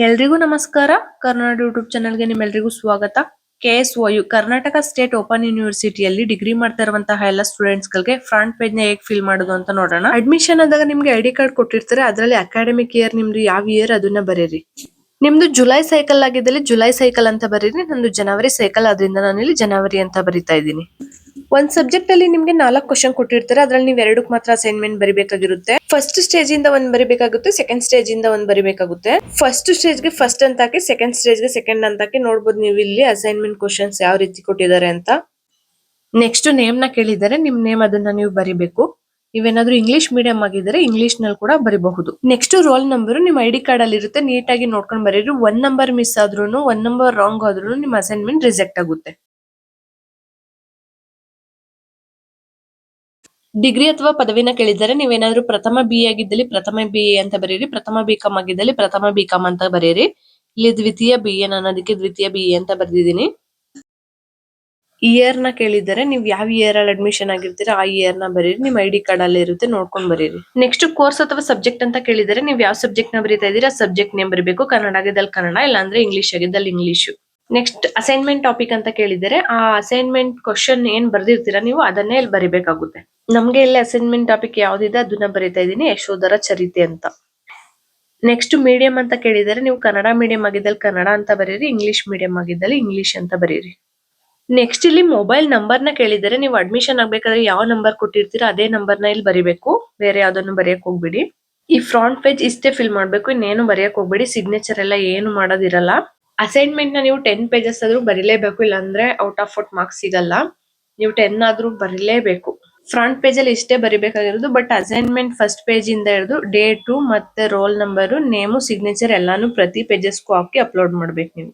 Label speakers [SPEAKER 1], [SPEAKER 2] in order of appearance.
[SPEAKER 1] ಎಲ್ರಿಗೂ ನಮಸ್ಕಾರ. ಕರ್ನಾಟಕ ಯೂಟ್ಯೂಬ್ ಚಾನೆಲ್ಗೆ ನಿಮ್ಮೆಲ್ರಿಗೂ ಸ್ವಾಗತ. KSOU ಕರ್ನಾಟಕ ಸ್ಟೇಟ್ ಓಪನ್ ಯೂನಿವರ್ಸಿಟಿಯಲ್ಲಿ ಡಿಗ್ರಿ ಮಾಡ್ತಾ ಇರುವಂತಹ ಎಲ್ಲ ಸ್ಟೂಡೆಂಟ್ಸ್ ಗಳಿಗೆ ಫ್ರಂಟ್ ಪೇಜ್ ನ ಹೇಗೆ ಫಿಲ್ ಮಾಡೋದು ಅಂತ ನೋಡೋಣ. ಅಡ್ಮಿಷನ್ ಆದಾಗ ನಿಮ್ಗೆ ಐಡಿ ಕಾರ್ಡ್ ಕೊಟ್ಟಿರ್ತಾರೆ. ಅದರಲ್ಲಿ ಅಕಾಡೆಮಿಕ್ ಇಯರ್ ನಿಮ್ದು ಯಾವ ಇಯರ್ ಅದನ್ನ ಬರೀರಿ. ನಿಮ್ದು ಜುಲೈ ಸೈಕಲ್ ಆಗಿದ್ದಲ್ಲಿ ಜುಲೈ ಸೈಕಲ್ ಅಂತ ಬರೀರಿ. ನಂದು ಜನವರಿ ಸೈಕಲ್, ಅದರಿಂದ ನಾನು ಇಲ್ಲಿ ಜನವರಿ ಅಂತ ಬರೀತಾ ಇದ್ದೀನಿ. ಒಂದ್ ಸಬ್ಜೆಕ್ಟ್ ಅಲ್ಲಿ ನಿಮ್ಗೆ 4 ಕ್ವಶನ್ ಕೊಟ್ಟಿರ್ತಾರೆ. ಅದ್ರಲ್ಲಿ ನೀವು 2ಕ್ಕೆ ಮಾತ್ರ ಅಸೈನ್ಮೆಂಟ್ ಬರಿಬೇಕಾಗಿರುತ್ತೆ. ಫಸ್ಟ್ ಸ್ಟೇಜ್ ಇಂದ ಒಂದ್ ಬರಿಬೇಕಾಗುತ್ತೆ, ಸೆಕೆಂಡ್ ಸ್ಟೇಜ್ ಇಂದ ಒಂದ್ ಬರಿಬೇಕಾಗುತ್ತೆ. ಫಸ್ಟ್ ಸ್ಟೇಜ್ ಗೆ ಫಸ್ಟ್ ಅಂತ ಹಾಕಿ, ಸೆಕೆಂಡ್ ಸ್ಟೇಜ್ ಗೆ ಸೆಕೆಂಡ್ ಅಂತ ಹಾಕಿ ನೋಡ್ಬೋದು ನೀವು ಇಲ್ಲಿ ಅಸೈನ್ಮೆಂಟ್ ಕ್ವಶನ್ಸ್ ಯಾವ ರೀತಿ ಕೊಟ್ಟಿದ್ದಾರೆ ಅಂತ. ನೆಕ್ಸ್ಟ್ ನೇಮ್ ನ ಕೇಳಿದ್ದಾರೆ, ನಿಮ್ ನೇಮ್ ಅದನ್ನ ನೀವು ಬರಿಬೇಕು. ನೀವೇನಾದ್ರೂ ಇಂಗ್ಲಿಷ್ ಮೀಡಿಯಂ ಆಗಿದ್ರೆ ಇಂಗ್ಲಿಷ್ ನಲ್ಲಿ ಕೂಡ ಬರಿಬಹುದು. ನೆಕ್ಸ್ಟ್ ರೋಲ್ ನಂಬರ್ ನಿಮ್ ಐಡಿ ಕಾರ್ಡ್ ಅಲ್ಲಿ ಇರುತ್ತೆ, ನೀಟಾಗಿ ನೋಡ್ಕೊಂಡು ಬರೀರಿ. 1 ನಂಬರ್ ಮಿಸ್ ಆದ್ರೂ 1 ನಂಬರ್ ರಾಂಗ್ ಆದ್ರೂ ನಿಮ್ ಅಸೈನ್ಮೆಂಟ್ ರಿಜೆಕ್ಟ್ ಆಗುತ್ತೆ. ಡಿಗ್ರಿ ಅಥವಾ ಪದವಿನ ಕೇಳಿದರೆ ನೀವೇನಾದ್ರೂ ಪ್ರಥಮ BA ಆಗಿದ್ದಲ್ಲಿ ಪ್ರಥಮ BA ಅಂತ ಬರೀರಿ. ಪ್ರಥಮ BCom ಆಗಿದ್ದಲ್ಲಿ ಪ್ರಥಮ BCom ಅಂತ ಬರೀರಿ. ಇಲ್ಲಿ ದ್ವಿತೀಯ BA, ನಾನು ಅದಕ್ಕೆ ದ್ವಿತೀಯ BA ಅಂತ ಬರ್ದಿದ್ದೀನಿ. ಇಯರ್ ನ ಕೇಳಿದರೆ ನೀವು ಯಾವ ಇಯರ್ ಅಲ್ಲಿ ಅಡ್ಮಿಷನ್ ಆಗಿರ್ತೀರಾ ಆ ಇಯರ್ ನ ಬರೀರಿ. ನಿಮ್ ಐಡಿ ಕಾರ್ಡ್ ಅಲ್ಲಿ ಇರುತ್ತೆ, ನೋಡ್ಕೊಂಡ್ ಬರೀರಿ. ನೆಕ್ಸ್ಟ್ ಕೋರ್ಸ್ ಅಥವಾ ಸಬ್ಜೆಕ್ಟ್ ಅಂತ ಕೇಳಿದರೆ ನೀವು ಯಾವ ಸಬ್ಜೆಕ್ಟ್ ನ ಬರೀತಾ ಇದೀರಾ ಸಬ್ಜೆಕ್ಟ್ ನೇಮ್ ಬರೀಬೇಕು. ಕನ್ನಡ ಆಗಿದ್ದಲ್ಲಿ ಕನ್ನಡ, ಇಲ್ಲಾಂದ್ರೆ ಇಂಗ್ಲಿಷ್ ಆಗಿದ್ದಲ್ಲಿ ಇಂಗ್ಲಿಷ್. ನೆಕ್ಸ್ಟ್ ಅಸೈನ್ಮೆಂಟ್ ಟಾಪಿಕ್ ಅಂತ ಕೇಳಿದರೆ ಆ ಅಸೈನ್ಮೆಂಟ್ ಕ್ವಶನ್ ಏನ್ ಬರ್ದಿರ್ತೀರಾ ನೀವು ಅದನ್ನೇ ಇಲ್ಲಿ ಬರಿಬೇಕಾಗುತ್ತೆ. ನಮ್ಗೆ ಇಲ್ಲಿ ಅಸೈನ್ಮೆಂಟ್ ಟಾಪಿಕ್ ಯಾವ್ದಿದೆ ಅದನ್ನ ಬರೀತಾ ಇದೀನಿ, ಯಶೋಧರ ಚರಿತೆ ಅಂತ. ನೆಕ್ಸ್ಟ್ ಮೀಡಿಯಂ ಅಂತ ಕೇಳಿದರೆ ನೀವು ಕನ್ನಡ ಮೀಡಿಯಂ ಆಗಿದ್ದಲ್ಲಿ ಕನ್ನಡ ಅಂತ ಬರೀರಿ, ಇಂಗ್ಲಿಷ್ ಮೀಡಿಯಂ ಆಗಿದ್ದಲ್ಲಿ ಇಂಗ್ಲಿಷ್ ಅಂತ ಬರೀರಿ. ನೆಕ್ಸ್ಟ್ ಇಲ್ಲಿ ಮೊಬೈಲ್ ನಂಬರ್ ನ ಕೇಳಿದರೆ ನೀವು ಅಡ್ಮಿಷನ್ ಆಗ್ಬೇಕಾದ್ರೆ ಯಾವ ನಂಬರ್ ಕೊಟ್ಟಿರ್ತೀರಾ ಅದೇ ನಂಬರ್ ನ ಇಲ್ಲಿ ಬರಿಬೇಕು, ಬೇರೆ ಯಾವ್ದನ್ನು ಬರೆಯಕ್ ಹೋಗ್ಬಿಡಿ. ಈ ಫ್ರಂಟ್ ಪೇಜ್ ಇಷ್ಟೇ ಫಿಲ್ ಮಾಡ್ಬೇಕು, ಇನ್ನೇನು ಬರೆಯಕ್ ಹೋಗ್ಬೇಡಿ. ಸಿಗ್ನೇಚರ್ ಎಲ್ಲ ಏನು ಮಾಡೋದಿರಲ್ಲ. ಅಸೈನ್ಮೆಂಟ್ ನ ನೀವು 10 ಪೇಜಸ್ ಆದ್ರೂ ಬರೀಲೇಬೇಕು, ಇಲ್ಲಾಂದ್ರೆ ಔಟ್ ಆಫ್ ಮಾರ್ಕ್ಸ್ ಸಿಗಲ್ಲ. ನೀವು 10 ಆದ್ರೂ ಬರೀಲೇಬೇಕು. ಫ್ರಂಟ್ ಪೇಜ್ ಅಲ್ಲಿ ಇಷ್ಟೇ ಬರಿಬೇಕಾಗಿರೋದು. ಬಟ್ ಅಸೈನ್ಮೆಂಟ್ ಫಸ್ಟ್ ಪೇಜ್ ಇಂದ ಹಿಡಿದು ಡೇಟು ಮತ್ತೆ ರೋಲ್ ನಂಬರು, ನೇಮು, ಸಿಗ್ನೇಚರ್ ಎಲ್ಲಾನು ಪ್ರತಿ ಪೇಜಸ್ಗೂ ಹಾಕಿ ಅಪ್ಲೋಡ್ ಮಾಡ್ಬೇಕು ನೀವು.